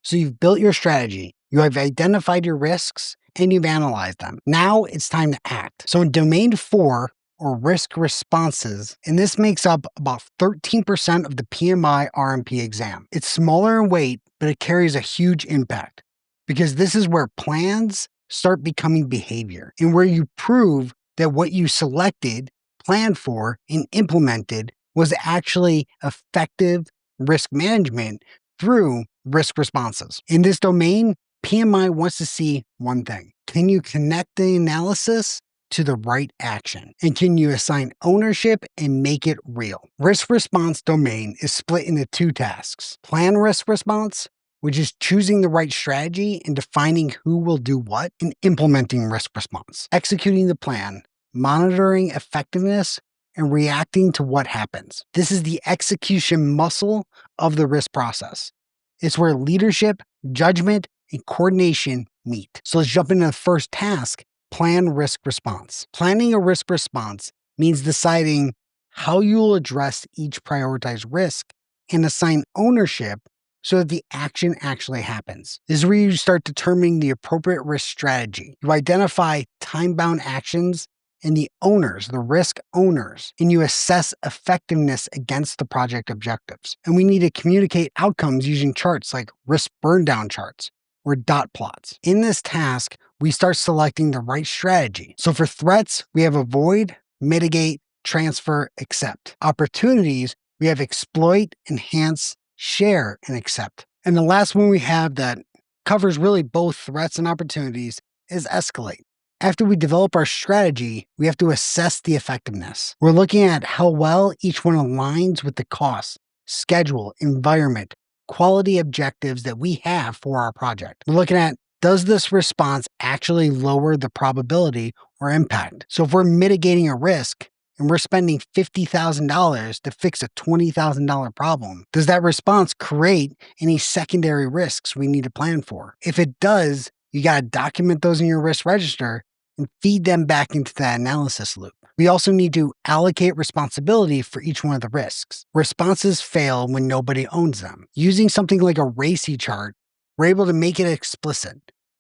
So you've built your strategy, you have identified your risks, and you've analyzed them. Now it's time to act. So in domain 4, or risk responses, and this makes up about 13% of the PMI-RMP exam. It's smaller in weight, but it carries a huge impact because this is where plans start becoming behavior and where you prove that what you selected, planned for, and implemented was actually effective risk management through risk responses. In this domain, PMI wants to see one thing. Can you connect the analysis to the right action? And can you assign ownership and make it real? Risk response domain is split into 2 tasks. Plan risk response, which is choosing the right strategy and defining who will do what, and implementing risk response, executing the plan, monitoring effectiveness, and reacting to what happens. This is the execution muscle of the risk process. It's where leadership, judgment, and coordination meet. So let's jump into the first task. Plan risk response. Planning a risk response means deciding how you will address each prioritized risk and assign ownership so that the action actually happens. This is where you start determining the appropriate risk strategy. You identify time-bound actions and the owners, the risk owners, and you assess effectiveness against the project objectives. And we need to communicate outcomes using charts like risk burndown charts or dot plots. In this task, we start selecting the right strategy. So for threats, we have avoid, mitigate, transfer, accept. Opportunities, we have exploit, enhance, share, and accept. And the last one we have that covers really both threats and opportunities is escalate. After we develop our strategy, we have to assess the effectiveness. We're looking at how well each one aligns with the cost, schedule, environment, quality objectives that we have for our project. We're looking at, does this response actually lower the probability or impact? So if we're mitigating a risk and we're spending $50,000 to fix a $20,000 problem, does that response create any secondary risks we need to plan for? If it does, you got to document those in your risk register and feed them back into that analysis loop. We also need to allocate responsibility for each one of the risks. Responses fail when nobody owns them. Using something like a RACI chart, we're able to make it explicit.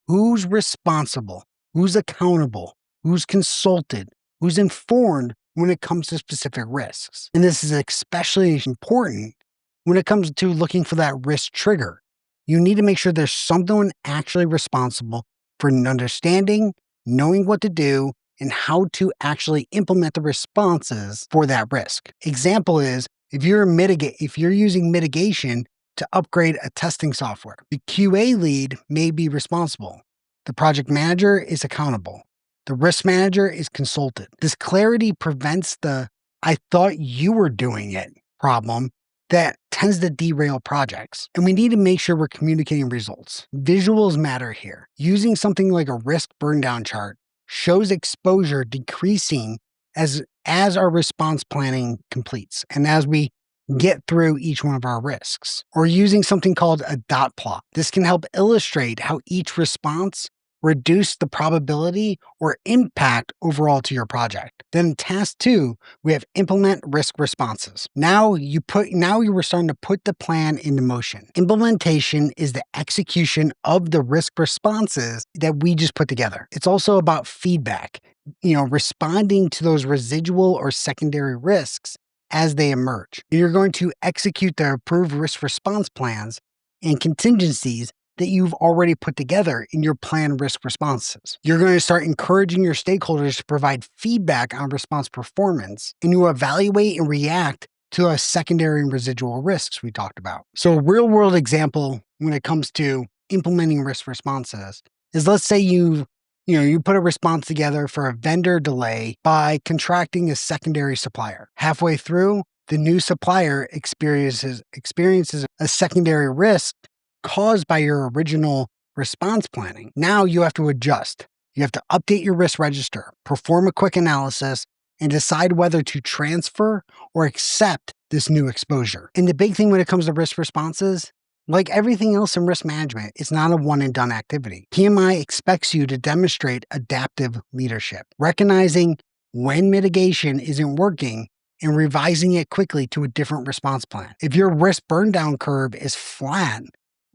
Who's responsible? Who's accountable? Who's consulted? Who's informed when it comes to specific risks? And this is especially important when it comes to looking for that risk trigger. You need to make sure there's someone actually responsible for understanding, knowing what to do, and how to actually implement the responses for that risk. Example is, if you're using mitigation to upgrade a testing software, the QA lead may be responsible. The project manager is accountable. The risk manager is consulted. This clarity prevents the "I thought you were doing it" problem that tends to derail projects. And we need to make sure we're communicating results. Visuals matter here. Using something like a risk burndown chart shows exposure decreasing as our response planning completes and as we get through each one of our risks. Or using something called a dot plot. This can help illustrate how each response reduce the probability or impact overall to your project. Then task 2, we have implement risk responses. Now you were starting to put the plan into motion. Implementation is the execution of the risk responses that we just put together. It's also about feedback, responding to those residual or secondary risks as they emerge. You're going to execute the approved risk response plans and contingencies that you've already put together in your planned risk responses. You're going to start encouraging your stakeholders to provide feedback on response performance, and you evaluate and react to a secondary and residual risks we talked about. So a real-world example when it comes to implementing risk responses is, let's say you put a response together for a vendor delay by contracting a secondary supplier. Halfway through, the new supplier experiences a secondary risk caused by your original response planning. Now you have to adjust. You have to update your risk register, perform a quick analysis, and decide whether to transfer or accept this new exposure. And the big thing when it comes to risk responses, like everything else in risk management, it's not a one and done activity. PMI expects you to demonstrate adaptive leadership, recognizing when mitigation isn't working and revising it quickly to a different response plan. If your risk burn down curve is flat,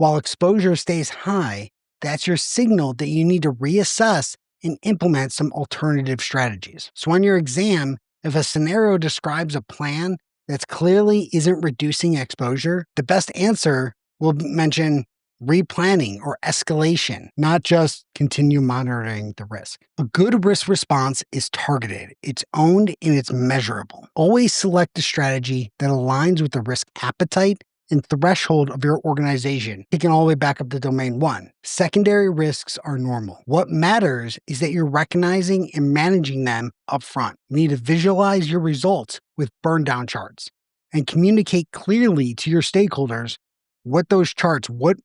While exposure stays high, that's your signal that you need to reassess and implement some alternative strategies. So on your exam, if a scenario describes a plan that clearly isn't reducing exposure, the best answer will mention replanning or escalation, not just continue monitoring the risk. A good risk response is targeted, it's owned, and it's measurable. Always select a strategy that aligns with the risk appetite and threshold of your organization, taking all the way back up to domain 1. Secondary risks are normal. What matters is that you're recognizing and managing them upfront. You need to visualize your results with burn down charts and communicate clearly to your stakeholders what those charts, what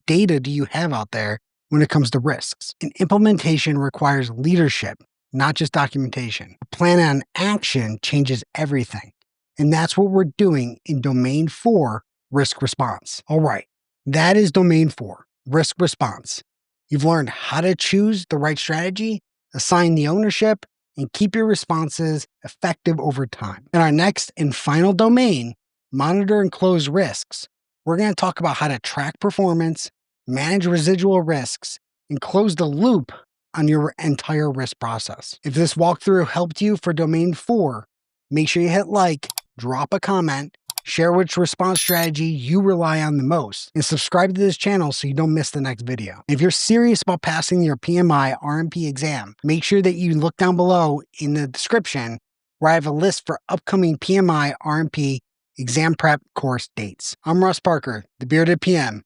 data do you have out there when it comes to risks. And implementation requires leadership, not just documentation. A plan on action changes everything. And that's what we're doing in domain 4, risk response. All right, that is domain 4, risk response. You've learned how to choose the right strategy, assign the ownership, and keep your responses effective over time. In our next and final domain, monitor and close risks, we're going to talk about how to track performance, manage residual risks, and close the loop on your entire risk process. If this walkthrough helped you for domain 4, make sure you hit like, drop a comment, share which response strategy you rely on the most, and subscribe to this channel so you don't miss the next video. If you're serious about passing your PMI-RMP exam, make sure that you look down below in the description where I have a list for upcoming PMI-RMP exam prep course dates. I'm Russ Parker, the Bearded PM,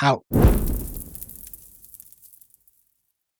out.